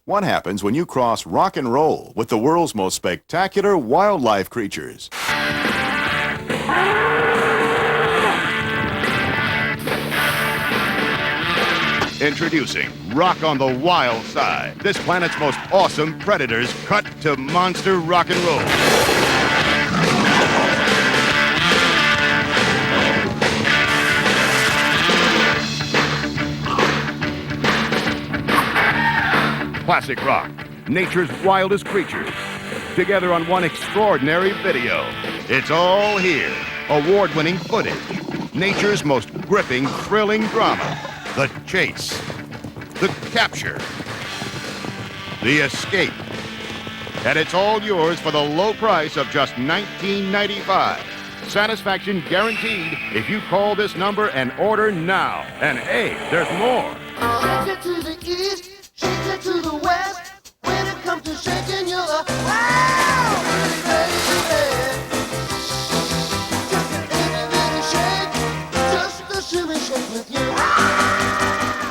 What happens when you cross rock and roll with the world's most spectacular wildlife creatures? Introducing Rock on the Wild Side. This planet's most awesome predators cut to monster rock and roll. Classic rock, nature's wildest creatures, together on one extraordinary video. It's all here. Award-winning footage, nature's most gripping, thrilling drama. The chase, the capture, the escape. And it's all yours for the low price of just $19.95. Satisfaction guaranteed if you call this number and order now. And hey, there's more. Shake it to the east, shake it to the west. When it comes to shaking, you're a wow, baby. Just an itty bitty shake, just a shimmy shake with you.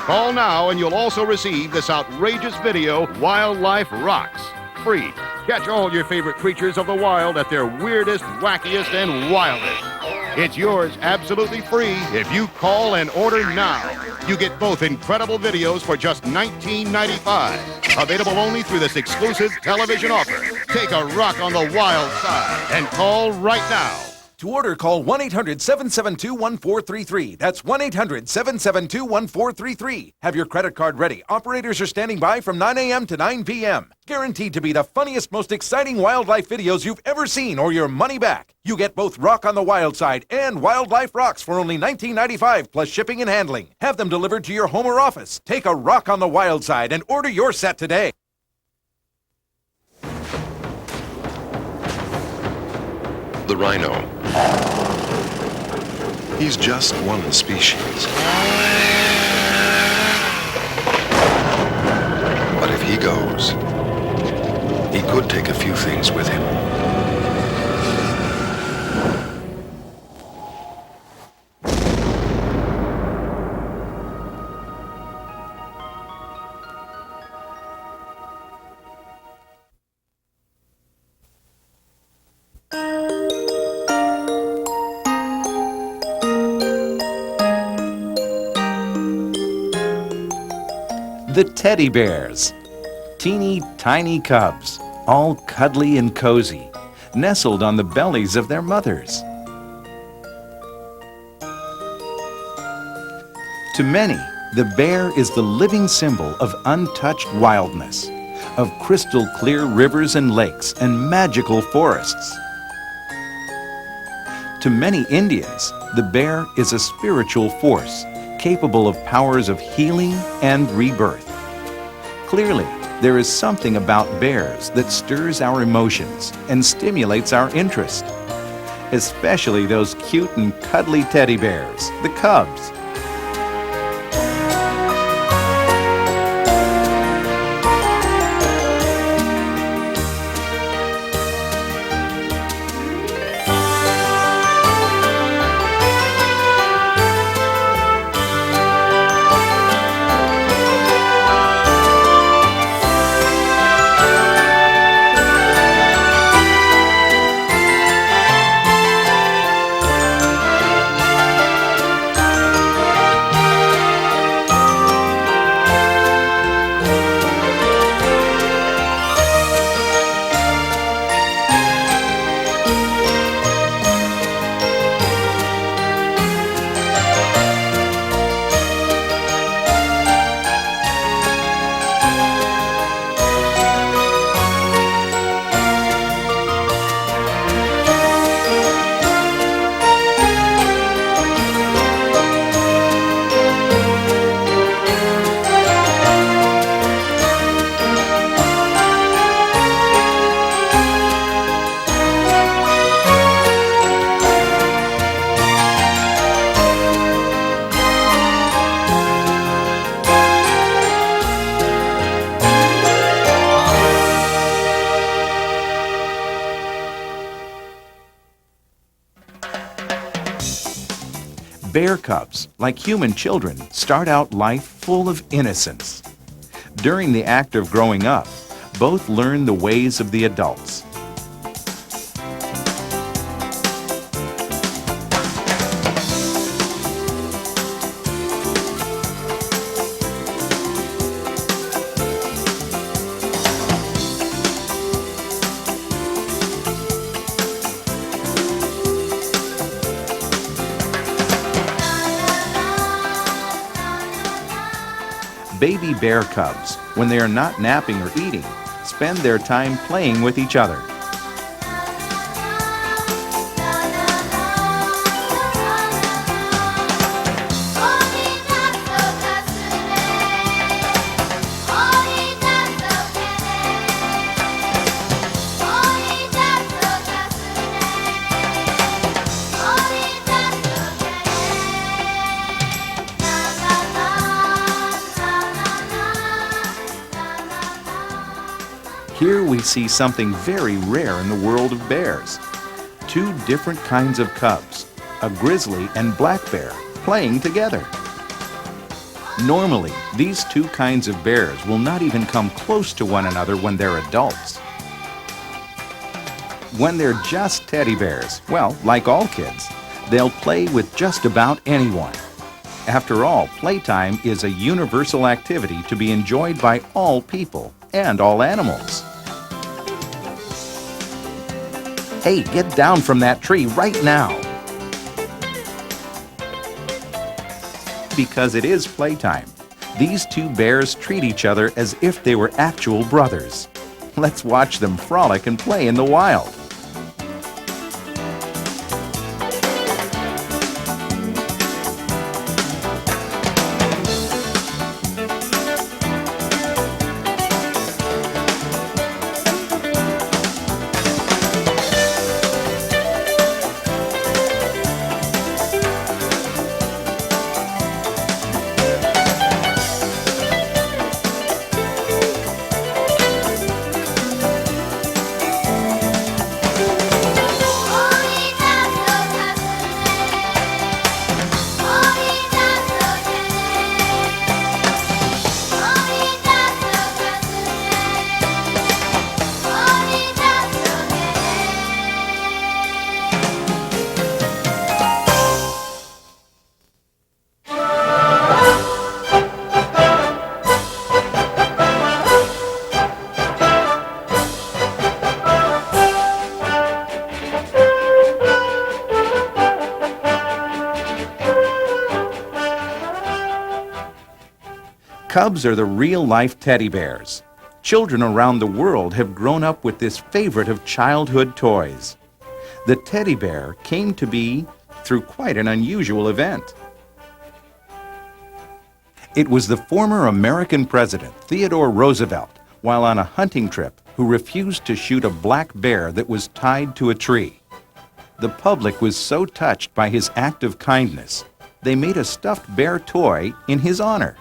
Call now and you'll also receive this outrageous video, Wildlife Rocks, free. Catch all your favorite creatures of the wild at their weirdest, wackiest, and wildest. It's yours absolutely free if you call and order now. You get both incredible videos for just $19.95. Available only through this exclusive television offer. Take a rock on the wild side and call right now. To order, call 1-800-772-1433. That's 1-800-772-1433. Have your credit card ready. Operators are standing by from 9 a.m. to 9 p.m. Guaranteed to be the funniest, most exciting wildlife videos you've ever seen or your money back. You get both Rock on the Wild Side and Wildlife Rocks for only $19.95 plus shipping and handling. Have them delivered to your home or office. Take a Rock on the Wild Side and order your set today. The rhino. He's just one species. But if he goes, he could take a few things with him. The teddy bears. Teeny tiny cubs, all cuddly and cozy, nestled on the bellies of their mothers. To many, the bear is the living symbol of untouched wildness, of crystal clear rivers and lakes and magical forests. To many Indians, the bear is a spiritual force, capable of powers of healing and rebirth. Clearly, there is something about bears that stirs our emotions and stimulates our interest, especially those cute and cuddly teddy bears, the cubs. Bear cubs, like human children, start out life full of innocence. During the act of growing up, both learn the ways of the adults. Baby bear cubs, when they are not napping or eating, spend their time playing with each other. Here we see something very rare in the world of bears. Two different kinds of cubs, a grizzly and black bear, playing together. Normally, these two kinds of bears will not even come close to one another when they're adults. When they're just teddy bears, well, like all kids, they'll play with just about anyone. After all, playtime is a universal activity to be enjoyed by all people and all animals. Hey, get down from that tree right now! Because it is playtime, these two bears treat each other as if they were actual brothers. Let's watch them frolic and play in the wild. Cubs are the real-life teddy bears. Children around the world have grown up with this favorite of childhood toys. The teddy bear came to be through quite an unusual event. It was the former American president, Theodore Roosevelt, while on a hunting trip, who refused to shoot a black bear that was tied to a tree. The public was so touched by his act of kindness, they made a stuffed bear toy in his honor.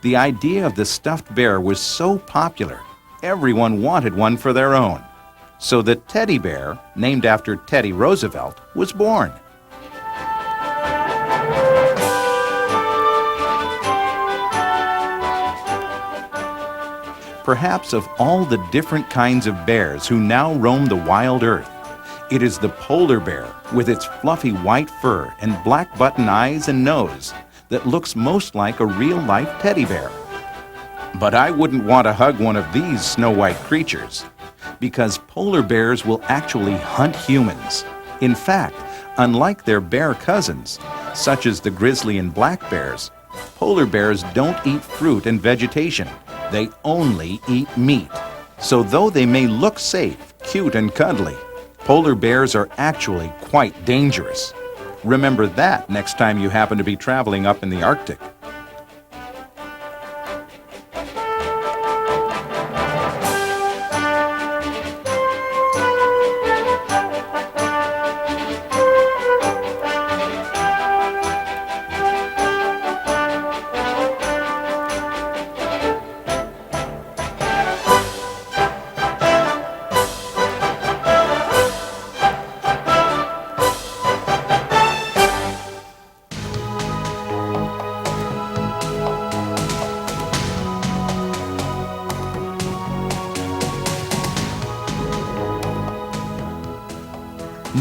The idea of the stuffed bear was so popular, everyone wanted one for their own. So the teddy bear, named after Teddy Roosevelt, was born. Perhaps of all the different kinds of bears who now roam the wild earth, it is the polar bear with its fluffy white fur and black button eyes and nose that looks most like a real-life teddy bear. But I wouldn't want to hug one of these snow-white creatures, because polar bears will actually hunt humans. In fact, unlike their bear cousins, such as the grizzly and black bears, polar bears don't eat fruit and vegetation. They only eat meat. So though they may look safe, cute, and cuddly, polar bears are actually quite dangerous. Remember that next time you happen to be traveling up in the Arctic.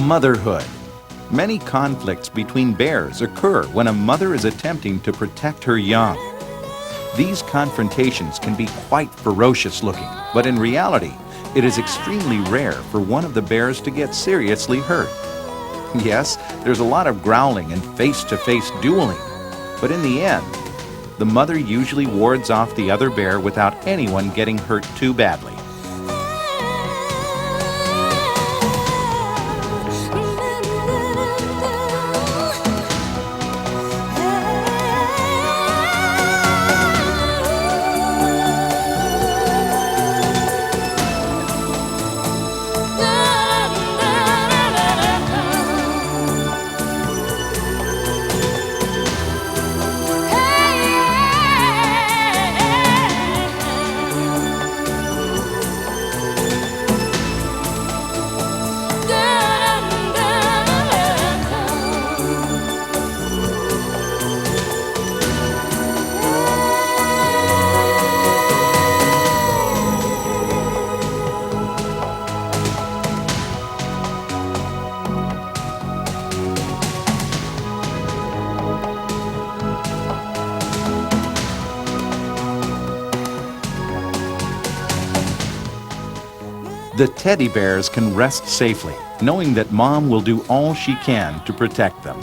Motherhood. Many conflicts between bears occur when a mother is attempting to protect her young. These confrontations can be quite ferocious looking, but in reality, it is extremely rare for one of the bears to get seriously hurt. Yes, there's a lot of growling and face-to-face dueling, but in the end, the mother usually wards off the other bear without anyone getting hurt too badly. The teddy bears can rest safely, knowing that Mom will do all she can to protect them.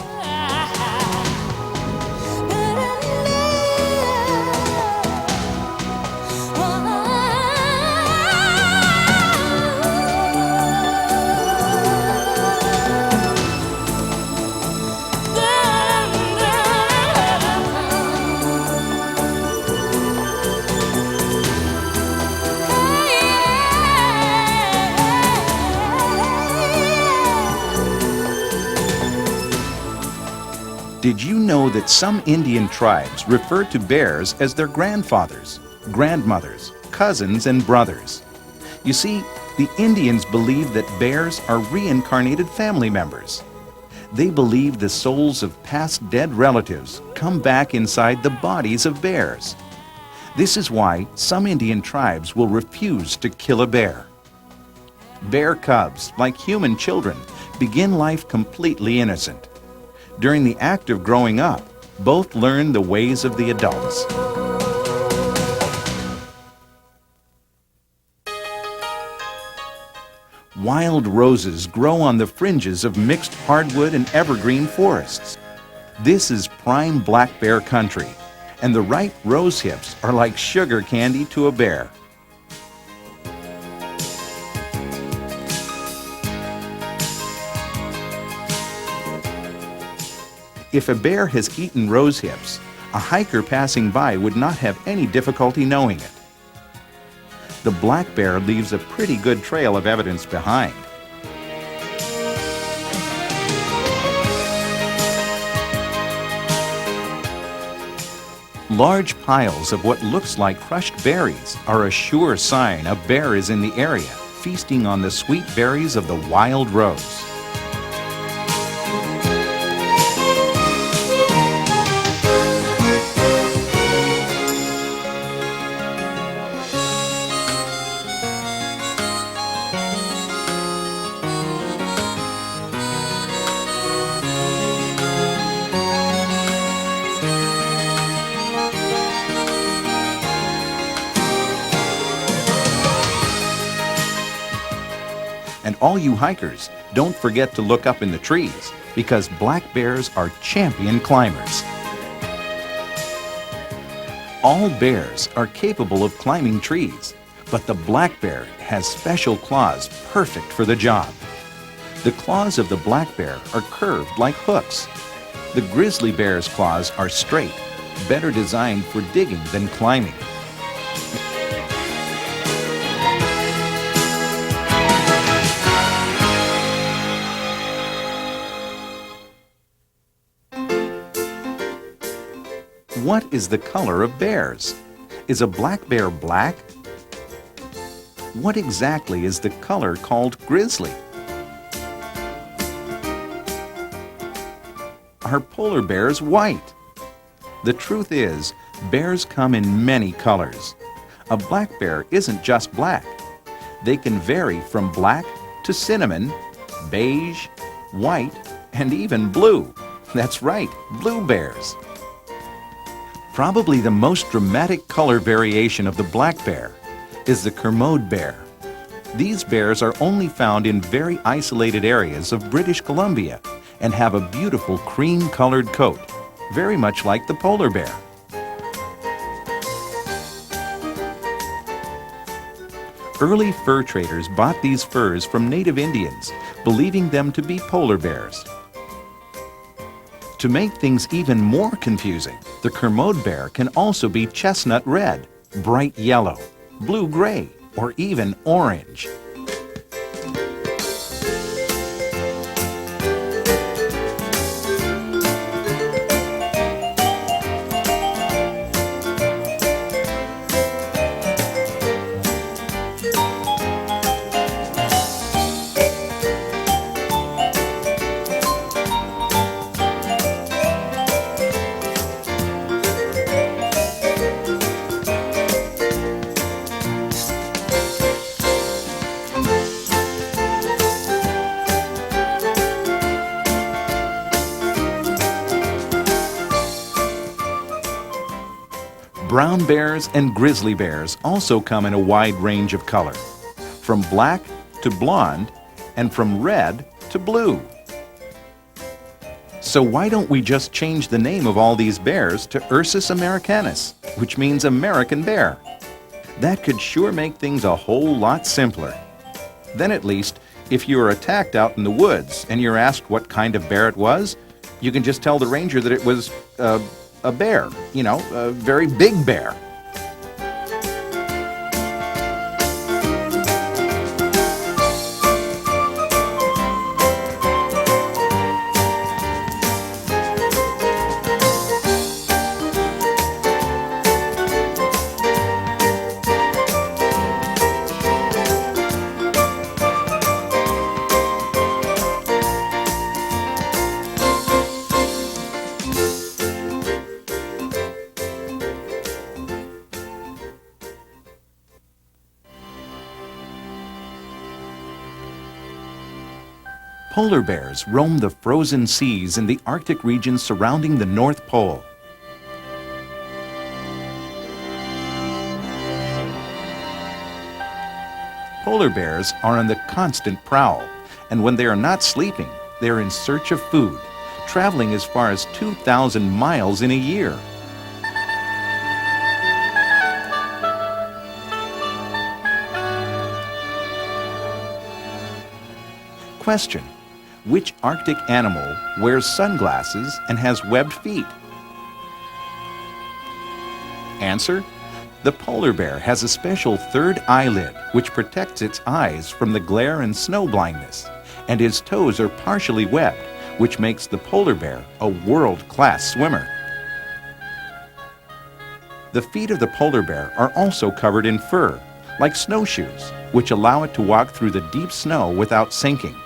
Did you know that some Indian tribes refer to bears as their grandfathers, grandmothers, cousins, and brothers? You see, the Indians believe that bears are reincarnated family members. They believe the souls of past dead relatives come back inside the bodies of bears. This is why some Indian tribes will refuse to kill a bear. Bear cubs, like human children, begin life completely innocent. During the act of growing up, both learn the ways of the adults. Wild roses grow on the fringes of mixed hardwood and evergreen forests. This is prime black bear country, and the ripe rose hips are like sugar candy to a bear. If a bear has eaten rose hips, a hiker passing by would not have any difficulty knowing it. The black bear leaves a pretty good trail of evidence behind. Large piles of what looks like crushed berries are a sure sign a bear is in the area, feasting on the sweet berries of the wild rose. And all you hikers, don't forget to look up in the trees, because black bears are champion climbers. All bears are capable of climbing trees, but the black bear has special claws perfect for the job. The claws of the black bear are curved like hooks. The grizzly bear's claws are straight, better designed for digging than climbing. What is the color of bears? Is a black bear black? What exactly is the color called grizzly? Are polar bears white? The truth is, bears come in many colors. A black bear isn't just black. They can vary from black to cinnamon, beige, white, and even blue. That's right, blue bears. Probably the most dramatic color variation of the black bear is the Kermode bear. These bears are only found in very isolated areas of British Columbia and have a beautiful cream-colored coat, very much like the polar bear. Early fur traders bought these furs from native Indians, believing them to be polar bears. To make things even more confusing, the Kermode bear can also be chestnut red, bright yellow, blue-gray, or even orange. Brown bears and grizzly bears also come in a wide range of color, from black to blonde and from red to blue. So why don't we just change the name of all these bears to Ursus americanus, which means American bear? That could sure make things a whole lot simpler. Then at least, if you are attacked out in the woods and you're asked what kind of bear it was, you can just tell the ranger that it was a bear, a very big bear. Polar bears roam the frozen seas in the Arctic region surrounding the North Pole. Polar bears are on the constant prowl, and when they are not sleeping, they are in search of food, traveling as far as 2,000 miles in a year. Question: which Arctic animal wears sunglasses and has webbed feet? Answer: the polar bear has a special third eyelid which protects its eyes from the glare and snow blindness, and his toes are partially webbed, which makes the polar bear a world-class swimmer. The feet of the polar bear are also covered in fur, like snowshoes, which allow it to walk through the deep snow without sinking.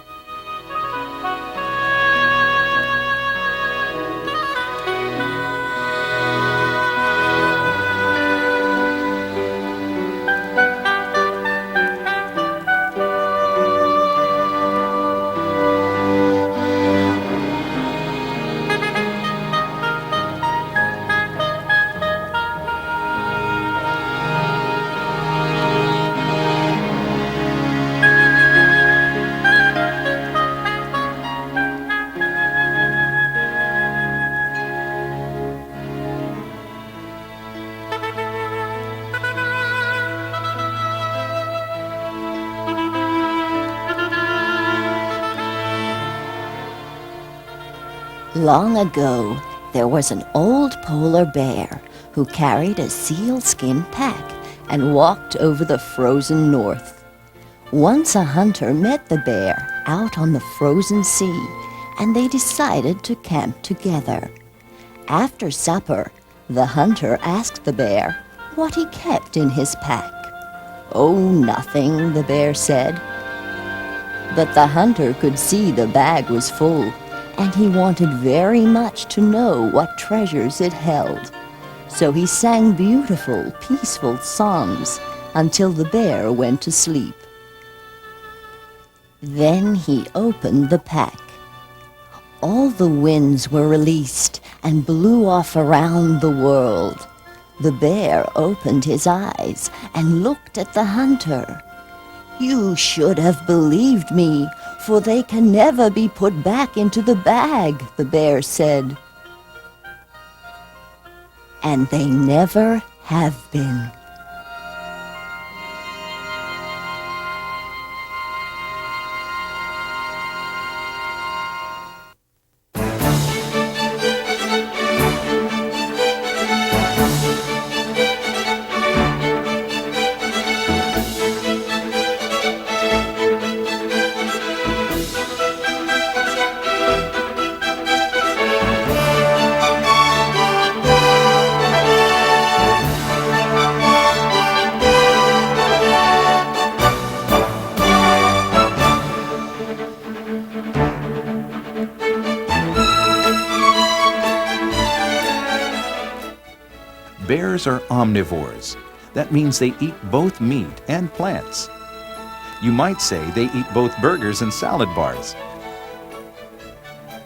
Long ago, there was an old polar bear who carried a sealskin pack and walked over the frozen north. Once a hunter met the bear out on the frozen sea, and they decided to camp together. After supper, the hunter asked the bear what he kept in his pack. "Oh, nothing," the bear said. But the hunter could see the bag was full, and he wanted very much to know what treasures it held. So he sang beautiful, peaceful songs until the bear went to sleep. Then he opened the pack All the winds were released and blew off around the world. The bear opened his eyes and looked at the hunter. "You should have believed me, for they can never be put back into the bag," the bear said. And they never have been. Bears are omnivores. That means they eat both meat and plants. You might say they eat both burgers and salad bars.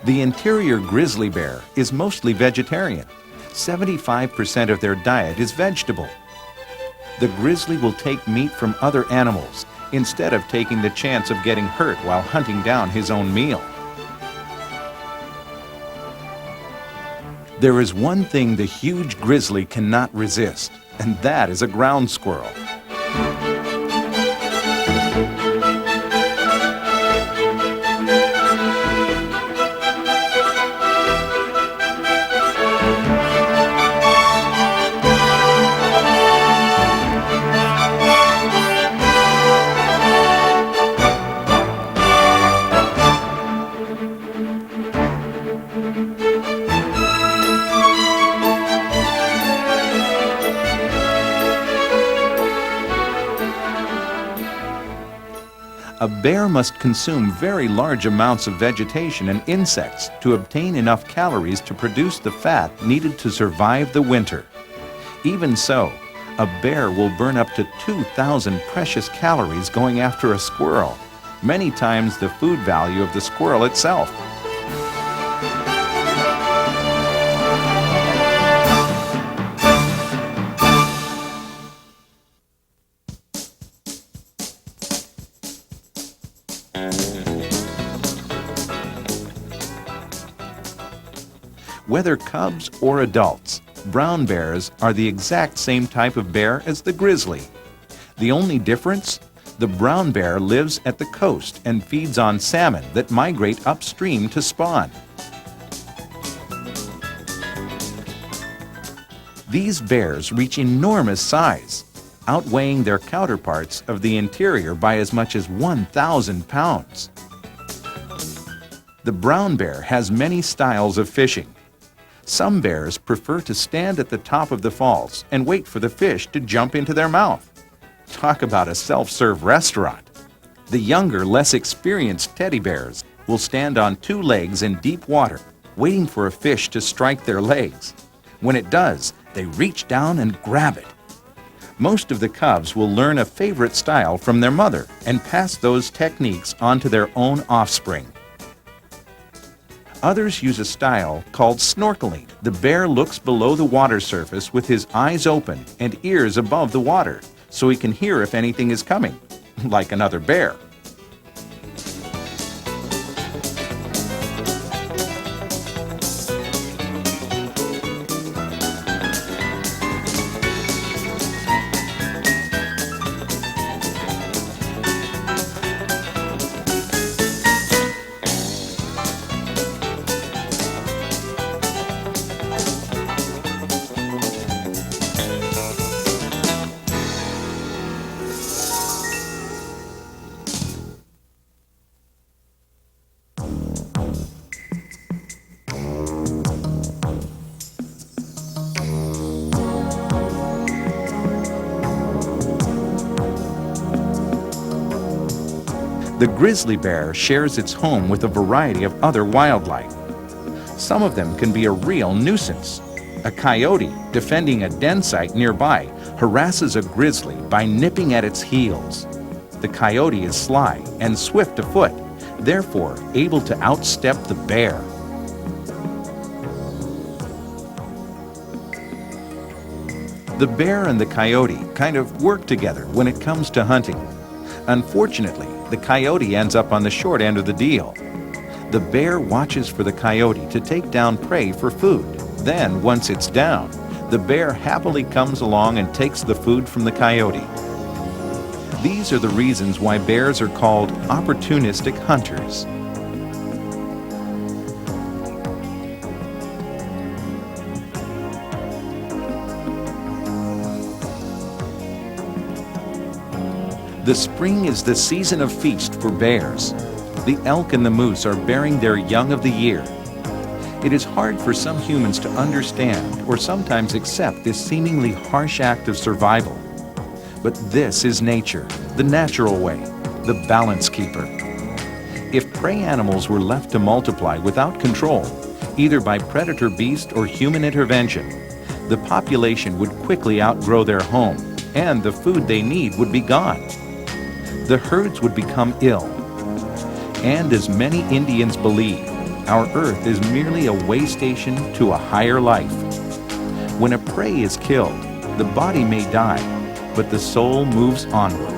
The interior grizzly bear is mostly vegetarian. 75% of their diet is vegetable. The grizzly will take meat from other animals instead of taking the chance of getting hurt while hunting down his own meal. There is one thing the huge grizzly cannot resist, and that is a ground squirrel. A bear must consume very large amounts of vegetation and insects to obtain enough calories to produce the fat needed to survive the winter. Even so, a bear will burn up to 2,000 precious calories going after a squirrel, many times the food value of the squirrel itself. Whether cubs or adults, brown bears are the exact same type of bear as the grizzly. The only difference? The brown bear lives at the coast and feeds on salmon that migrate upstream to spawn. These bears reach enormous size, outweighing their counterparts of the interior by as much as 1,000 pounds. The brown bear has many styles of fishing. Some bears prefer to stand at the top of the falls and wait for the fish to jump into their mouth. Talk about a self-serve restaurant. The younger, less experienced teddy bears will stand on two legs in deep water, waiting for a fish to strike their legs. When it does, they reach down and grab it. Most of the cubs will learn a favorite style from their mother and pass those techniques on to their own offspring. Others use a style called snorkeling. The bear looks below the water surface with his eyes open and ears above the water, so he can hear if anything is coming, like another bear. The grizzly bear shares its home with a variety of other wildlife. Some of them can be a real nuisance. A coyote, defending a den site nearby, harasses a grizzly by nipping at its heels. The coyote is sly and swift of foot, therefore able to outstep the bear. The bear and the coyote kind of work together when it comes to hunting. Unfortunately, the coyote ends up on the short end of the deal. The bear watches for the coyote to take down prey for food. Then, once it's down, the bear happily comes along and takes the food from the coyote. These are the reasons why bears are called opportunistic hunters. The spring is the season of feast for bears. The elk and the moose are bearing their young of the year. It is hard for some humans to understand or sometimes accept this seemingly harsh act of survival. But this is nature, the natural way, the balance keeper. If prey animals were left to multiply without control, either by predator beast or human intervention, the population would quickly outgrow their home and the food they need would be gone. The herds would become ill. And as many Indians believe, our earth is merely a way station to a higher life. When a prey is killed, the body may die, but the soul moves onward.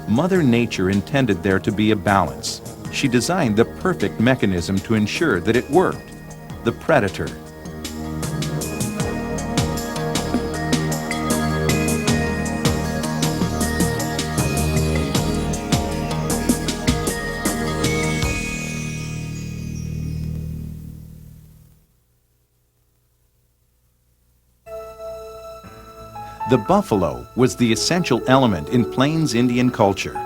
Mother Nature intended there to be a balance. She designed the perfect mechanism to ensure that it worked: the predator. The buffalo was the essential element in Plains Indian culture.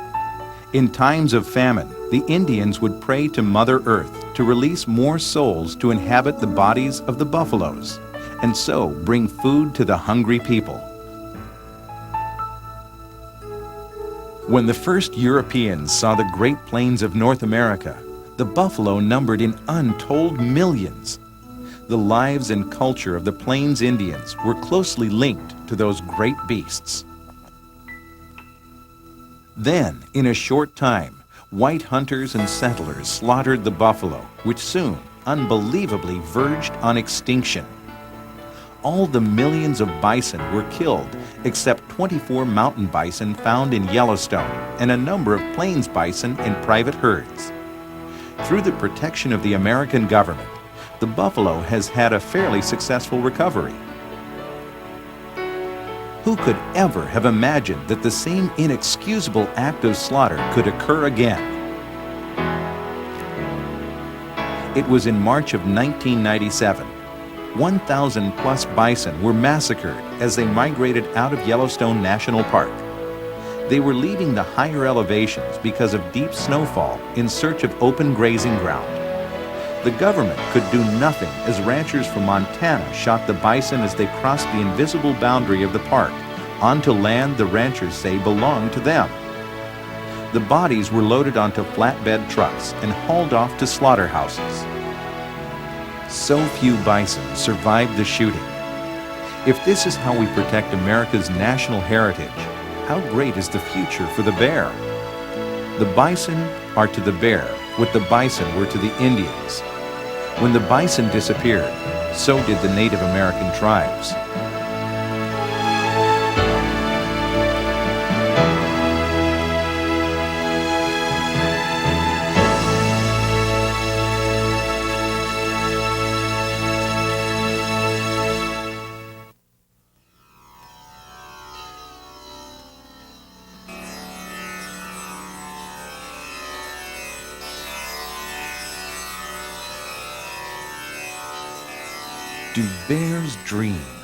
In times of famine, the Indians would pray to Mother Earth to release more souls to inhabit the bodies of the buffaloes, and so bring food to the hungry people. When the first Europeans saw the Great Plains of North America, the buffalo numbered in untold millions. The lives and culture of the Plains Indians were closely linked to those great beasts. Then, in a short time, white hunters and settlers slaughtered the buffalo, which soon, unbelievably, verged on extinction. All the millions of bison were killed, except 24 mountain bison found in Yellowstone and a number of plains bison in private herds. Through the protection of the American government, the buffalo has had a fairly successful recovery. Who could ever have imagined that the same inexcusable act of slaughter could occur again? It was in March of 1997. 1,000 plus bison were massacred as they migrated out of Yellowstone National Park. They were leaving the higher elevations because of deep snowfall in search of open grazing ground. The government could do nothing as ranchers from Montana shot the bison as they crossed the invisible boundary of the park onto land the ranchers say belonged to them. The bodies were loaded onto flatbed trucks and hauled off to slaughterhouses. So few bison survived the shooting. If this is how we protect America's national heritage, how great is the future for the bear? The bison are to the bear what the bison were to the Indians. When the bison disappeared, so did the Native American tribes. Do bears dream?